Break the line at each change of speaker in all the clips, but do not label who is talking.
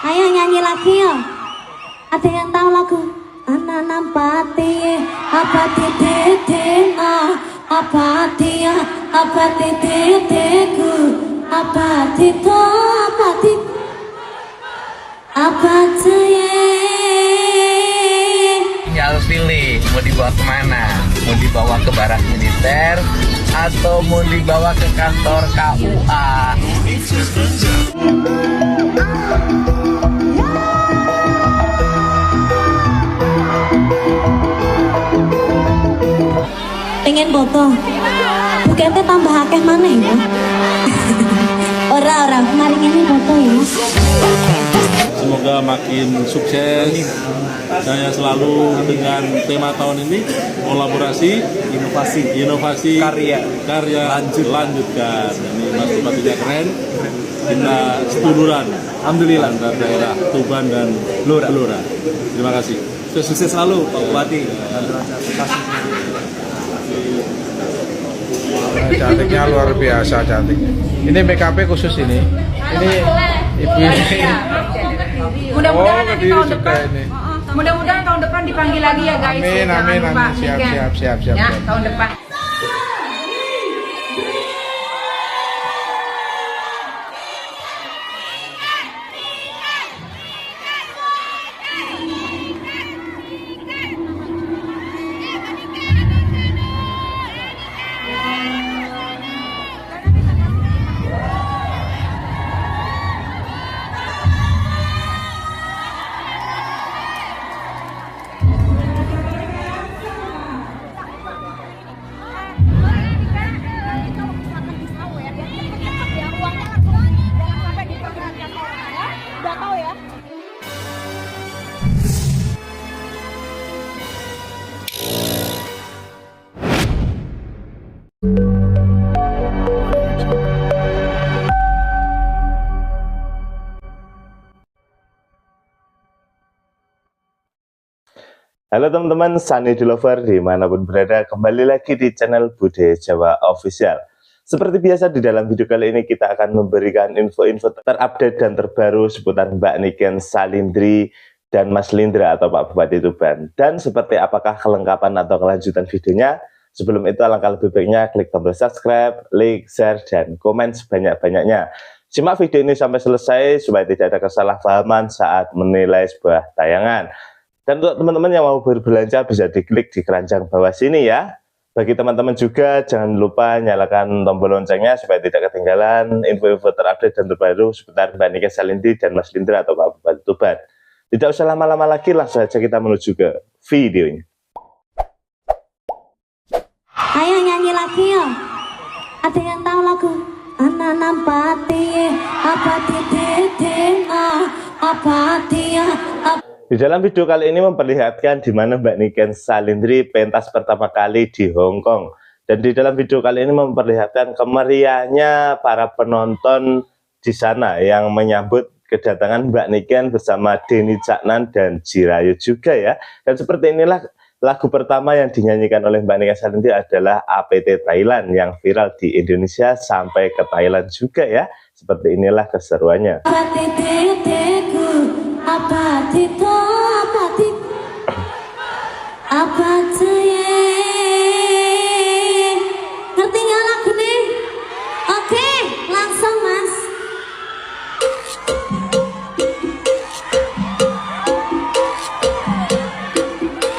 Ayo nyanyi lagi ya. Ada yang tahu lagu? Anak nampati apa titena apa dia apa titeku apa tito apa tit apa cie.
Tinggal pilih mau dibawa kemana, mau dibawa ke barak militer atau mau dibawa ke kantor KUA.
Pengen foto, buketnya tambah akeh mana ya? Ora, mari ini foto ya.
Semoga makin sukses. Saya selalu dengan tema tahun ini kolaborasi, inovasi, karya lanjutkan. Ini Mas Bupatinya keren. Kita seduluran, alhamdulillah, antar daerah Tuban dan Blora. Terima kasih.
Sukses selalu Pak Bupati.
Cantiknya luar biasa cantik. Ini BKP khusus ini. Ini ibu ini.
Mudah-mudahan nanti
Kediri
tahun
suka
depan.
ini.
Mudah-mudahan tahun depan dipanggil lagi ya guys.
Amin,
Jangan
amin,
lupa,
amin. Siap,
weekend.
siap.
Ya, tahun depan.
Halo teman-teman, Sunny Lover dimanapun berada, kembali lagi di channel Budaya Jawa Official. Seperti biasa di dalam video kali ini kita akan memberikan info-info terupdate dan terbaru seputar Mbak Niken Salindri dan Mas Lindra atau Pak Bupati Tuban. Dan seperti apakah kelengkapan atau kelanjutan videonya? Sebelum itu alangkah lebih baiknya klik tombol subscribe, like, share, dan komen sebanyak-banyaknya. Simak video ini sampai selesai supaya tidak ada kesalahpahaman saat menilai sebuah tayangan. Dan untuk teman-teman yang mau berbelanja bisa diklik di keranjang bawah sini ya. Bagi teman-teman juga jangan lupa nyalakan tombol loncengnya supaya tidak ketinggalan info-info terupdate dan terbaru seputar Mbak Niken Salindri dan Mas Lindra atau Pak Bupati Tuban. Tidak usah lama-lama lagi, langsung saja kita menuju ke videonya.
Ayo nyanyi lagi ya. Ada yang tahu lagu? Anak nampati apa titena apa dia apa.
Di dalam video kali ini memperlihatkan di mana Mbak Niken Salindri pentas pertama kali di Hong Kong. Dan di dalam video kali ini memperlihatkan kemeriahnya para penonton di sana yang menyambut kedatangan Mbak Niken bersama Denny Caknan dan Jirayu juga ya. Dan seperti inilah lagu pertama yang dinyanyikan oleh Mbak Niken Salindri adalah APT Thailand yang viral di Indonesia sampai ke Thailand juga ya. Seperti inilah keseruannya.
Apa tito apa tit apa cie. Ngerti nggak lagu nih? Oke, langsung mas.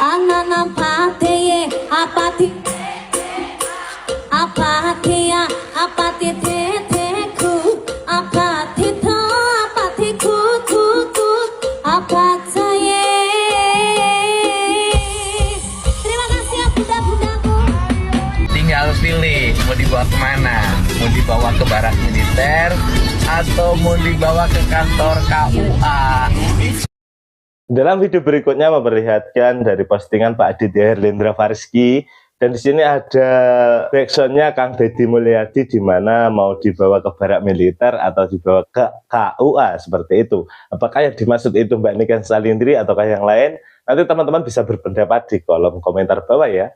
Anak nampati apa tit apa dia apa titeku apa tito apa tiku apa saya. Terima kasih ya bunda-bundaku.
Tinggal pilih mau dibawa kemana, mau dibawa ke barak militer atau mau dibawa ke kantor KUA.
Dalam video berikutnya memperlihatkan dari postingan Pak Aditya Herlindra Fariski. Dan di sini ada backsoundnya Kang Deddy Mulyadi di mana mau dibawa ke barak militer atau dibawa ke KUA seperti itu. Apakah yang dimaksud itu Mbak Niken Salindri ataukah yang lain? Nanti teman-teman bisa berpendapat di kolom komentar bawah ya.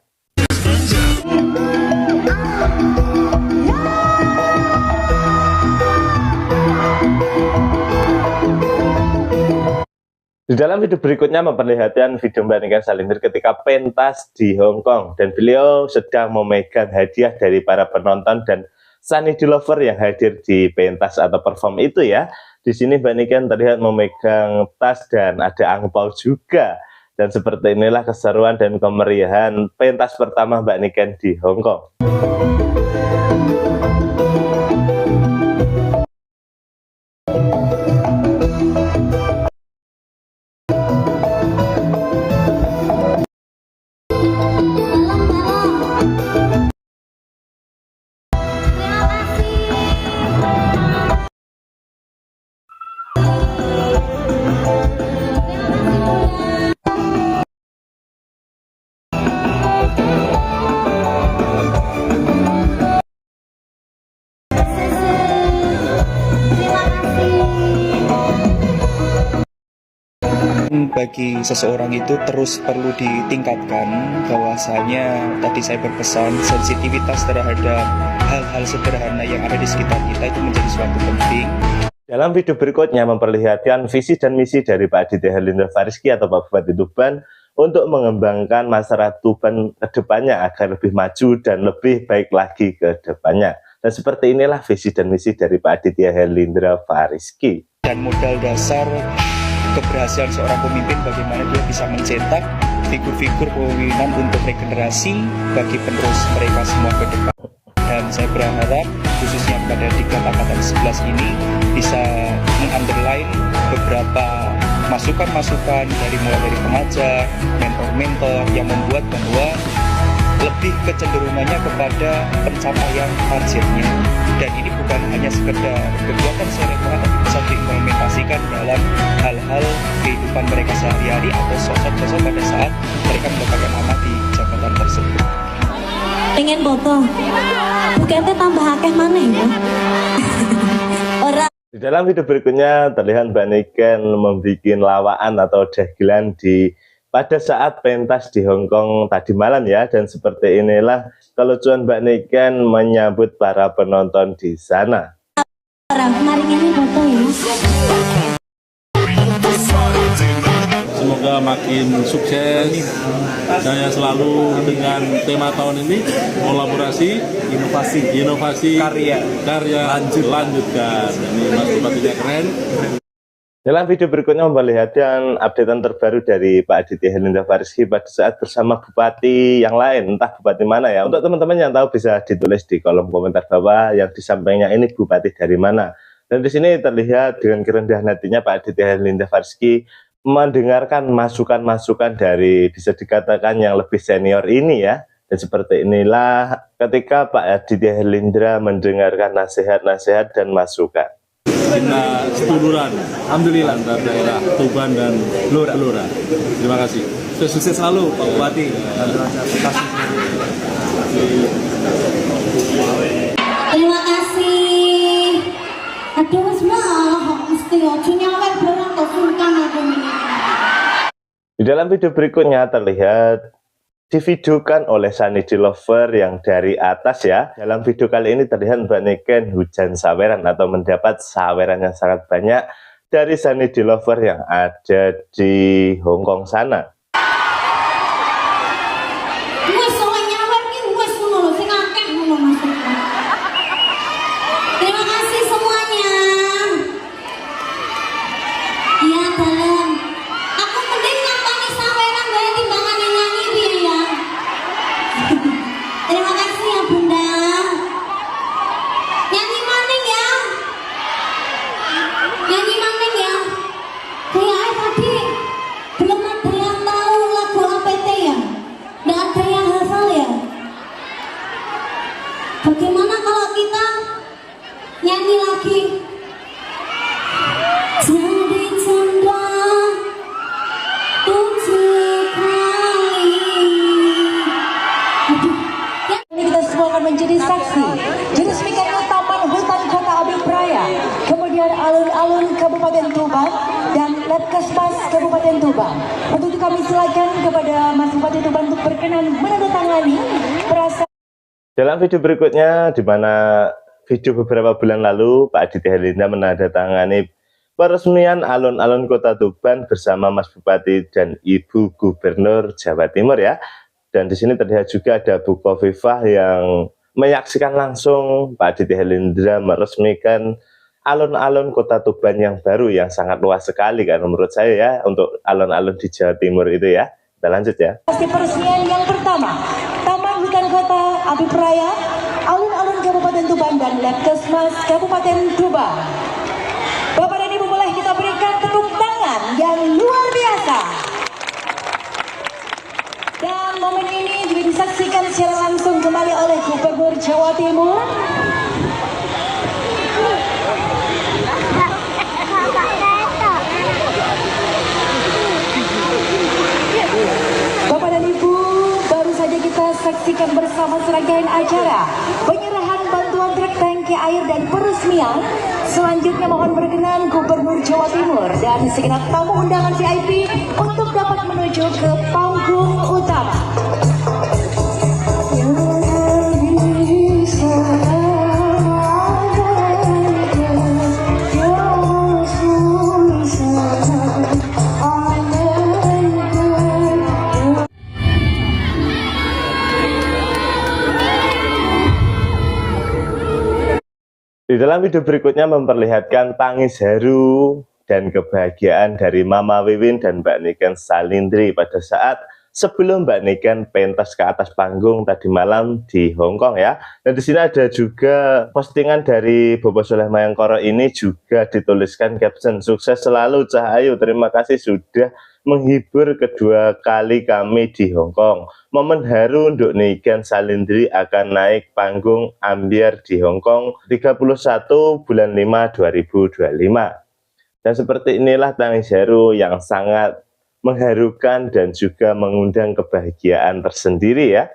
Di dalam video berikutnya memperlihatkan video Mbak Niken Salinder ketika pentas di Hong Kong dan beliau sedang memegang hadiah dari para penonton dan Sunny D Lover yang hadir di pentas atau perform itu ya. Di sini Mbak Niken terlihat memegang tas dan ada angpau juga. Dan seperti inilah keseruan dan kemeriahan pentas pertama Mbak Niken di Hong Kong.
Bagi seseorang itu terus perlu ditingkatkan, bahwasanya tadi saya berpesan sensitivitas terhadap hal-hal sederhana yang ada di sekitar kita itu menjadi suatu penting.
Dalam video berikutnya memperlihatkan visi dan misi dari Pak Aditya Herlindra Fariski atau Pak Bupati Tuban untuk mengembangkan masyarakat Tuban ke depannya agar lebih maju dan lebih baik lagi ke depannya. Dan seperti inilah visi dan misi dari Pak Aditya Herlindra Fariski.
Dan modal dasar keberhasilan seorang pemimpin bagaimana dia bisa mencetak figur-figur kepemimpinan untuk regenerasi bagi penerus mereka semua ke depan. Dan saya berharap khususnya pada Diklat Angkatan 11 ini bisa mengunderline beberapa masukan-masukan dari mulai dari pengajar, mentor-mentor yang membuat bahwa lebih kecenderungannya kepada pencapaian targetnya. Dan ini bukan hanya sekedar kegiatan serentak, tapi bisa diimplementasikan dalam hal-hal kehidupan mereka sehari-hari atau sosok-sosok pada saat mereka mendapatkan amanah di jabatan tersebut.
Pengen foto, bukannya tambah akeh maneh ya. Ora.
Di dalam video berikutnya terlihat Mbak Niken membuat lawaan atau dagelan pada saat pentas di Hong Kong tadi malam ya. Dan seperti inilah kelucuan Mbak Niken menyambut para penonton di sana.
Mari ini foto ya.
Semoga makin sukses jaya selalu dengan tema tahun ini kolaborasi, inovasi, karya lanjutkan. Ini Mas Bupatinya keren.
Dalam video berikutnya memperlihatkan updatean terbaru dari Pak Aditya Herlindra Fariski pada saat bersama bupati yang lain, entah bupati mana ya. Untuk teman-teman yang tahu bisa ditulis di kolom komentar bawah yang di sampingnya ini bupati dari mana. Dan di sini terlihat dengan kerendahan hatinya Pak Aditya Herlindra Fariski mendengarkan masukan-masukan dari bisa dikatakan yang lebih senior ini ya. Dan seperti inilah ketika Pak Aditya Herlindra mendengarkan nasihat-nasihat dan masukan.
Kita seduluran, alhamdulillah, antar daerah Tuban dan Lura. Terima kasih.
Sukses selalu Pak Bupati.
Terima kasih. Aduh semua mesti ojo nyawer barang kok sungkan aku ini.
Di dalam video berikutnya terlihat divideokan oleh Sunny D Lover yang dari atas ya. Dalam video kali ini terlihat Mbak Niken hujan saweran atau mendapat saweran yang sangat banyak dari Sunny D Lover yang ada di Hong Kong sana.
Wes ora nyawer ki wes ngono lho sing akeh ngono maksudnya. Terima kasih semuanya. Iya dalam. Aku mending nyampani saweran bae timbangan nyanyi piye ya. Terima kasih ya Bunda. Nyanyi maning ya. Nyanyi maning ya. Kayak tadi belum ada yang tahu lagu APT ya. Nggak ada yang hafal ya. Bagaimana kalau kita nyanyi lagi? Jadi canda 7 kali. Aduh, ya.
Ini kita semua akan menjadi saksi. Jurus Mekanik Taman Hutan Kota Abipraya, kemudian alun-alun Kabupaten Tuban dan Letkesmas Kabupaten Tuban. Untuk itu kami silakan kepada Mas Bupati Tuban untuk berkenan menandatangani perasaan.
Dalam video berikutnya, di mana video beberapa bulan lalu Pak Aditya Herlindra menandatangani peresmian alun-alun Kota Tuban bersama Mas Bupati dan Ibu Gubernur Jawa Timur ya. Dan di sini terlihat juga ada Bu Khofifah yang menyaksikan langsung Pak Aditya Herlindra meresmikan alun-alun Kota Tuban yang baru, yang sangat luas sekali kan menurut saya ya untuk alun-alun di Jawa Timur itu ya. Kita lanjut ya.
Pasti peresmian yang pertama, Taman Hutan Kota Abi Praya, alun-alun Kabupaten Tuban dan Labkesmas Kabupaten Tuban. Bapak dan Ibu, boleh kita berikan tepuk tangan yang luar biasa. Dan momen ini juga disaksikan secara langsung kembali oleh Gubernur Jawa Timur. Bapak dan Ibu, baru saja kita saksikan bersama serangkaian acara penyerahan bantuan truk tangki air dan peresmian. Selanjutnya mohon berkenan Gubernur Jawa Timur dan segenap tamu undangan VIP untuk dapat menuju ke panggung utama.
Di dalam video berikutnya memperlihatkan tangis haru dan kebahagiaan dari Mama Wiwin dan Mbak Niken Salindri pada saat sebelum Mbak Niken pentas ke atas panggung tadi malam di Hong Kong ya. Dan di sini ada juga postingan dari Bobo Sholeh Mayangkara, ini juga dituliskan caption, "Sukses selalu Cahayu, terima kasih sudah menghibur kedua kali kami di Hong Kong. Momen haru untuk Niken Salindri akan naik panggung Ambyar di Hong Kong 31 bulan 5 2025. Dan seperti inilah tangis haru yang sangat mengharukan dan juga mengundang kebahagiaan tersendiri ya.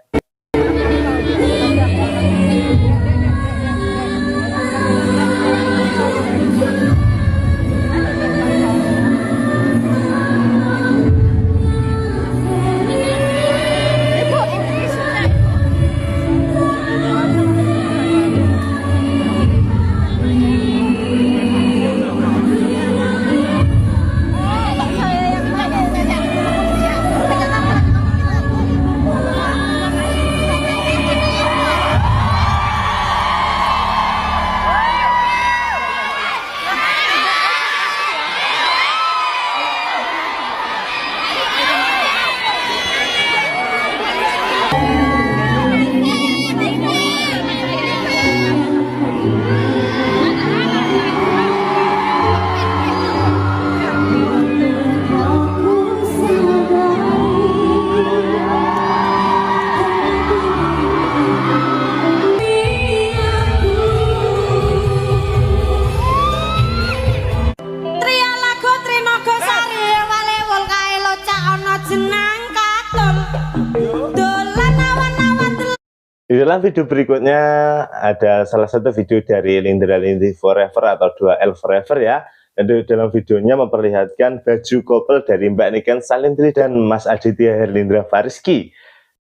Di dalam video berikutnya ada salah satu video dari Lindra Lindi Forever atau 2L Forever ya. Dan di dalam videonya memperlihatkan baju couple dari Mbak Niken Salindri dan Mas Aditya Herlindra Fariski.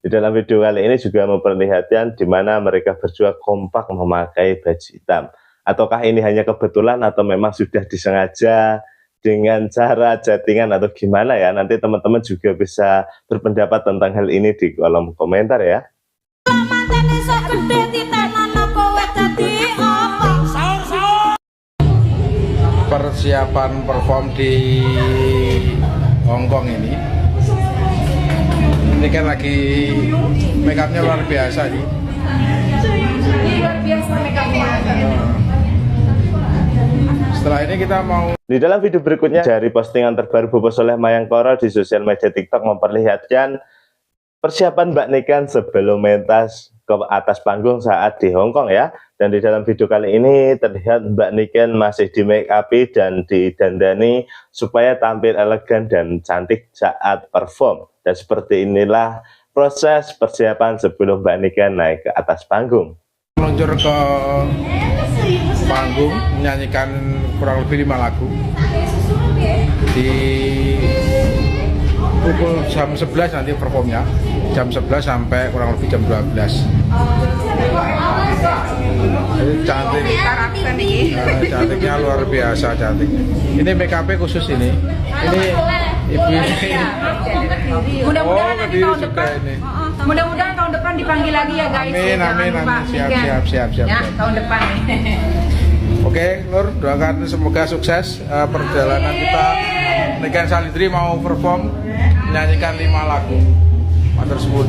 Di dalam video kali ini juga memperlihatkan di mana mereka berdua kompak memakai baju hitam. Ataukah ini hanya kebetulan atau memang sudah disengaja dengan cara chattingan atau gimana ya? Nanti teman-teman juga bisa berpendapat tentang hal ini di kolom komentar ya.
Persiapan perform di Hong Kong ini kan lagi make upnya luar biasa nih.
Luar biasa make upnya.
Setelah ini kita mau.
Di dalam video berikutnya dari postingan terbaru Bobo Sholeh Mayangkara di sosial media TikTok memperlihatkan persiapan Mbak Niken sebelum mentas ke atas panggung saat di Hong Kong ya. Dan di dalam video kali ini terlihat Mbak Niken masih di make up dan didandani supaya tampil elegan dan cantik saat perform. Dan seperti inilah proses persiapan sebelum Mbak Niken naik ke atas panggung.
Meluncur ke panggung menyanyikan kurang lebih 5 lagu di pukul jam 11 nanti performnya, jam 11 sampai kurang lebih jam 12. Ini cantik. Cantiknya luar biasa cantik. Ini BKP khusus ini. Ini ibu ini.
Mudah-mudahan nanti
Kediri
tahun
juga
depan.
ini.
Mudah-mudahan tahun depan dipanggil lagi ya guys.
Amin,
Jangan
amin,
lupa.
amin. Siap,
Ya.
siap, siap, siap,
Ya,
siap.
tahun depan nih.
Oke, Lur, doakan semoga sukses perjalanan kita. Niken Salindri mau perform menyanyikan 5 lagu tersebut.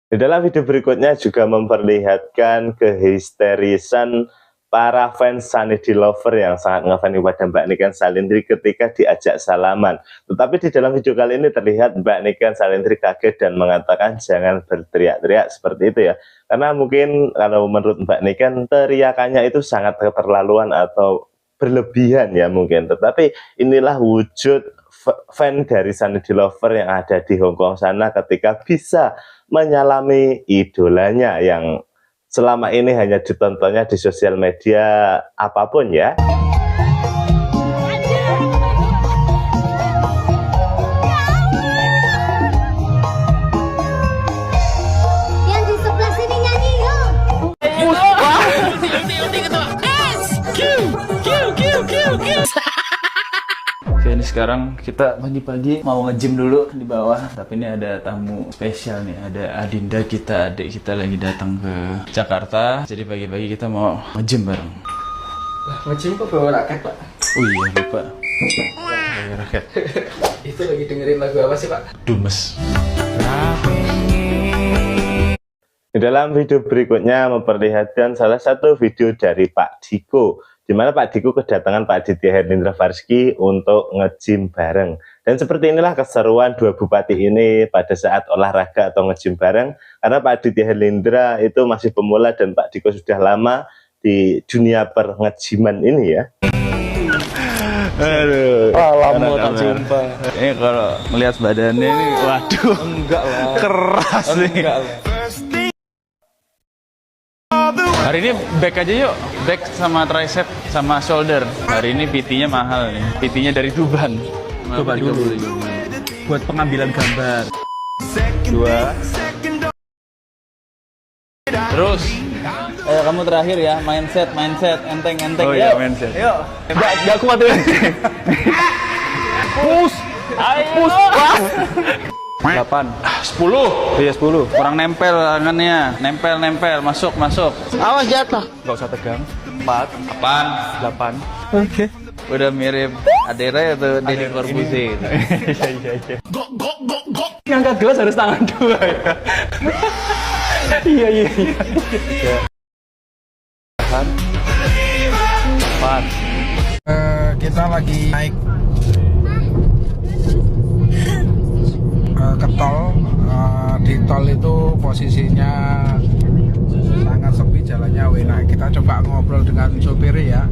Di dalam video berikutnya juga memperlihatkan kehisterisan para fans Sunny D Lover yang sangat ngefans kepada Mbak Niken Salindri ketika diajak salaman. Tetapi di dalam video kali ini terlihat Mbak Niken Salindri kaget dan mengatakan jangan berteriak-teriak seperti itu ya. Karena mungkin kalau menurut Mbak Niken teriakannya itu sangat keterlaluan atau berlebihan ya mungkin. Tetapi inilah wujud fan dari Sunny D Lover yang ada di Hongkong sana ketika bisa menyalami idolanya yang selama ini hanya ditontonnya di sosial media apapun ya.
Yang di sebelah sini nyanyi yuk.
Oke, ini sekarang kita pagi-pagi mau nge-gym dulu di bawah. Tapi ini ada tamu spesial nih, ada Adinda kita, adik kita lagi datang ke Jakarta. Jadi pagi-pagi kita mau nge-gym bareng.
Nge-gym kok bawa raket, Pak?
Oh iya, lupa. Raket.
Itu lagi dengerin lagu apa sih, Pak?
Dumes.
Di dalam video berikutnya memperlihatkan salah satu video dari Pak Diko, di mana Pak Diko kedatangan Pak Aditya Herlindra Farski untuk nge-gym bareng. Dan seperti inilah keseruan dua bupati ini pada saat olahraga atau nge-gym bareng, karena Pak Aditya Herlindra itu masih pemula dan Pak Diko sudah lama di dunia per-nge-gyman ini ya.
Aduh, lama tak jumpa. Ini kalau melihat badannya ini, waduh,
Enggak lah.
keras nih.
Enggak lah.
Hari ini back aja yuk, back sama tricep sama shoulder. Hari ini PT-nya mahal nih, PT-nya dari Tuban.
Coba dulu. Buat pengambilan gambar.
2. Terus, ayo kamu terakhir ya, mindset, enteng.
Oh iya, mindset.
Yuk, gak kuat tuh. Push, push, 8, 10.
Iya, 10.
Kurang nempel tangannya, nempel, masuk.
Awas jatuh.
Enggak usah tegang.
8.
Oke.
Udah mirip Adera atau Deddy Corbuzier.
Iya. Ngangkat gelas harus tangan 2 ya. Iya.
4.
Kita lagi naik ke tol. Di tol itu posisinya sangat sepi, jalannya enak. Kita coba ngobrol dengan sopir ya.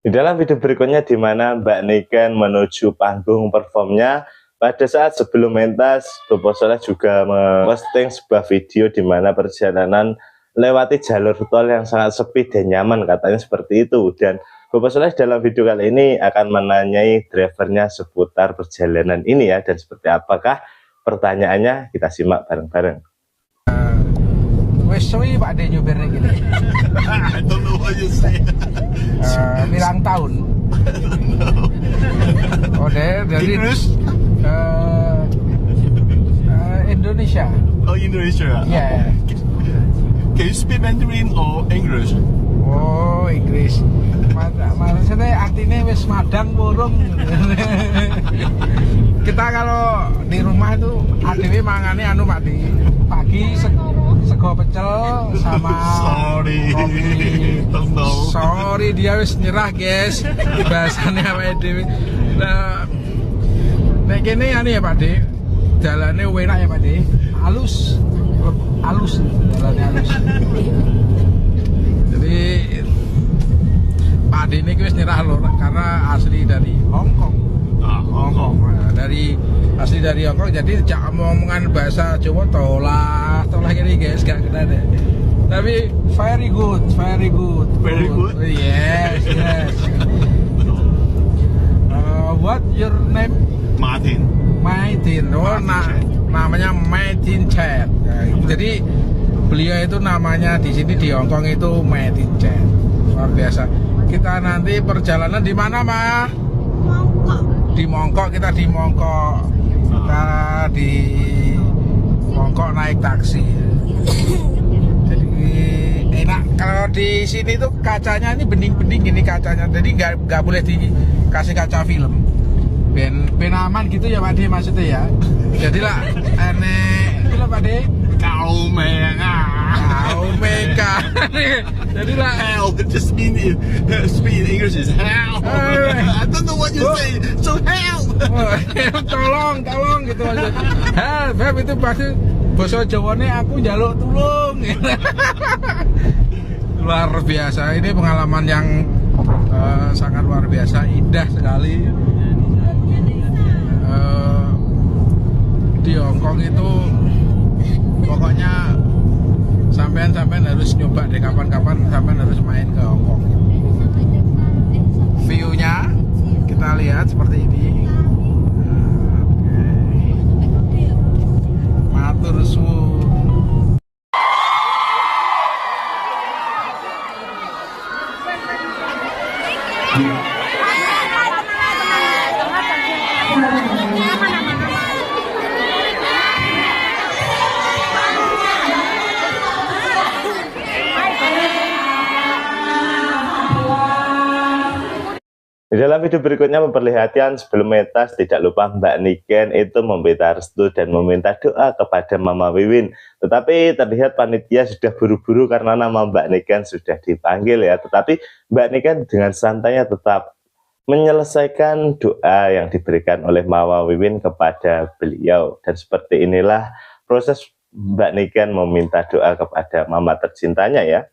Di dalam video berikutnya di mana Mbak Niken menuju panggung performnya, pada saat sebelum mentas, Bobo Soleh juga memposting sebuah video di mana perjalanan lewati jalur tol yang sangat sepi dan nyaman, katanya seperti itu. Dan Bobo Soleh dalam video kali ini akan menanyai drivernya seputar perjalanan ini ya, dan seperti apakah pertanyaannya, kita simak bareng-bareng.
Wes suwi Pak De nyupirnya gini. I don't know what you say. Bilang tahun. Oh deh, dari Indonesia.
Oh, Indonesia.
Yeah.
Can you speak Mandarin or English?
Oh, Inggris. Maksudnya artinya wis madang burung. Kita kalau di rumah itu adewe mangane anu Pak di pagi sego pecel sama
Sorry.
kopi.
Oh, no.
Sorry dia wis nyerah guys. Bahasannya apa dewe. Nah, nek kene anu ya Pak De. Jalannya enak ya Pak De. Halus. Jalannya halus. Jadi Pak De ini wis nyerah loh karena asli dari Hong Kong. Hongkong. Nah, asli dari Hongkong, jadi jak omongan bahasa Jawa tolah gini guys, gak kena deh. Tapi very good.
Very good?
Yes. What your name?
Martin.
Martin. Oh, namanya Martin Chat. Nah, jadi beliau itu namanya di sini di Hongkong itu Martin Chat. Luar biasa. Kita nanti perjalanan di mana, Ma? Di Mongkok. Kita di Mongkok. Kita di Mongkok naik taksi. Jadi enak. Kalau di sini tuh kacanya ini bening-bening gini kacanya. Jadi nggak boleh dikasih kaca film. Ben aman gitu ya Pak De maksudnya ya. Jadilah aneh. Itulah Pak De.
Kau mega.
Jadilah
Hell, just speak in English is hell. I don't know what you say. So hell.
tolong gitu maksudnya. Beb itu pasti basa Jawane aku njaluk tulung. Luar biasa. Ini pengalaman yang sangat luar biasa, indah sekali. Di Hongkong itu pokoknya sampean harus nyoba deh, kapan-kapan sampean harus main ke Hongkong. View-nya kita lihat seperti ini. Matur suwun.
Di dalam video berikutnya memperlihatkan sebelum mentas tidak lupa Mbak Niken itu meminta restu dan meminta doa kepada Mama Wiwin. Tetapi terlihat panitia sudah buru-buru karena nama Mbak Niken sudah dipanggil ya. Tetapi Mbak Niken dengan santainya tetap menyelesaikan doa yang diberikan oleh Mama Wiwin kepada beliau. Dan seperti inilah proses Mbak Niken meminta doa kepada mama tercintanya ya.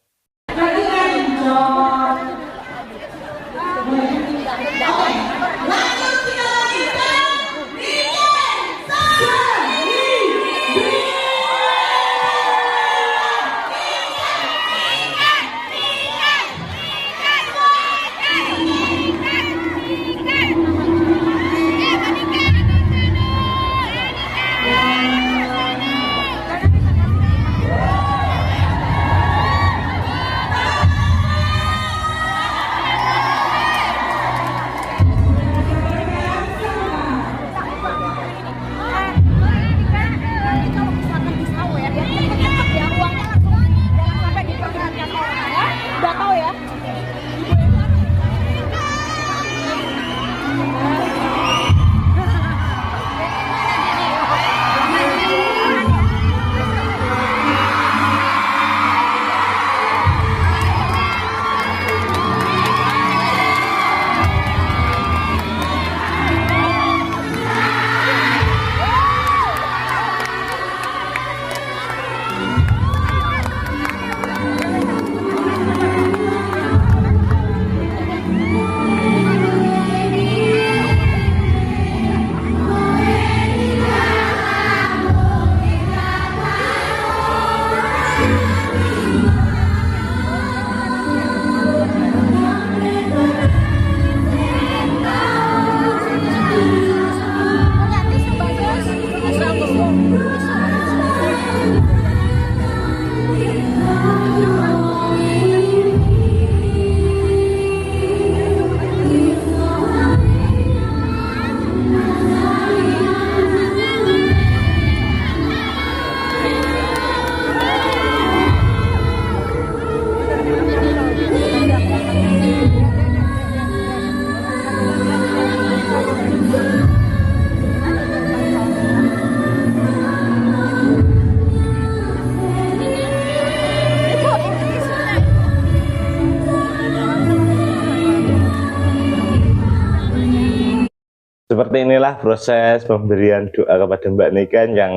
Seperti inilah proses pemberian doa kepada Mbak Niken yang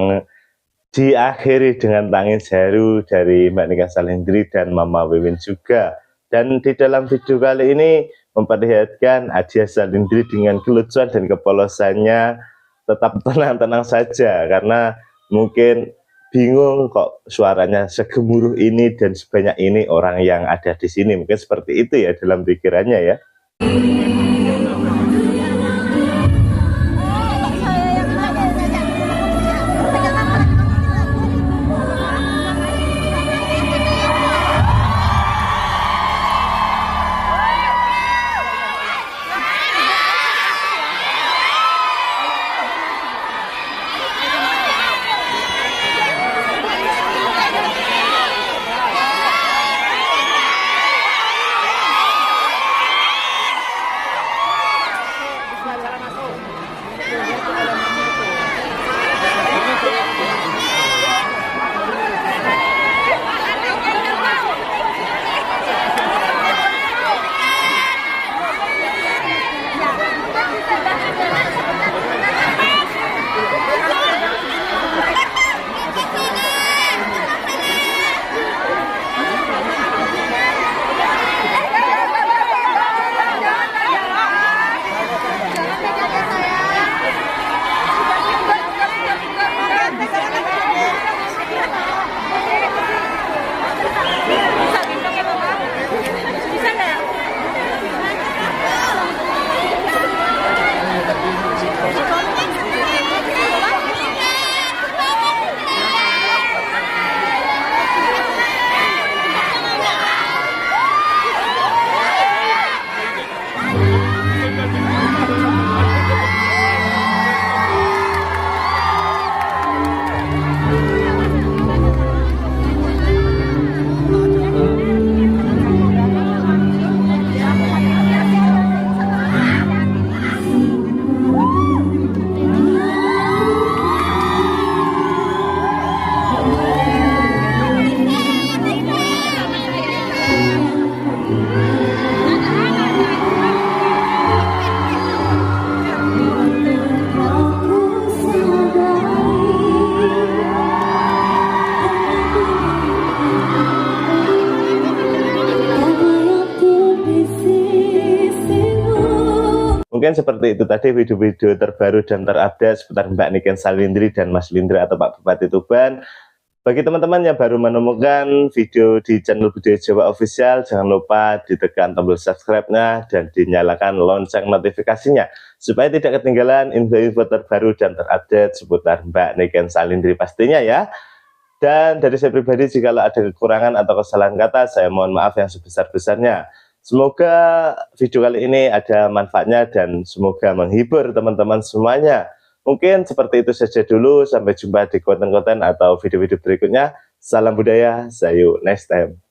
diakhiri dengan tangis haru dari Mbak Niken Salendri dan Mama Wiwin juga. Dan di dalam video kali ini memperlihatkan Adia Salendri dengan kelucuan dan kepolosannya tetap tenang-tenang saja karena mungkin bingung kok suaranya segemuruh ini dan sebanyak ini orang yang ada di sini. Mungkin seperti itu ya dalam pikirannya ya. Mungkin seperti itu tadi video-video terbaru dan terupdate seputar Mbak Niken Salindri dan Mas Lindra atau Pak Bupati Tuban. Bagi teman-teman yang baru menemukan video di channel Budaya Jawa Official, jangan lupa ditekan tombol subscribe-nya dan dinyalakan lonceng notifikasinya supaya tidak ketinggalan info-info terbaru dan terupdate seputar Mbak Niken Salindri pastinya ya. Dan dari saya pribadi, jika ada kekurangan atau kesalahan kata, saya mohon maaf yang sebesar-besarnya. Semoga video kali ini ada manfaatnya dan semoga menghibur teman-teman semuanya. Mungkin seperti itu saja dulu, sampai jumpa di konten-konten atau video-video berikutnya. Salam budaya, see you next time.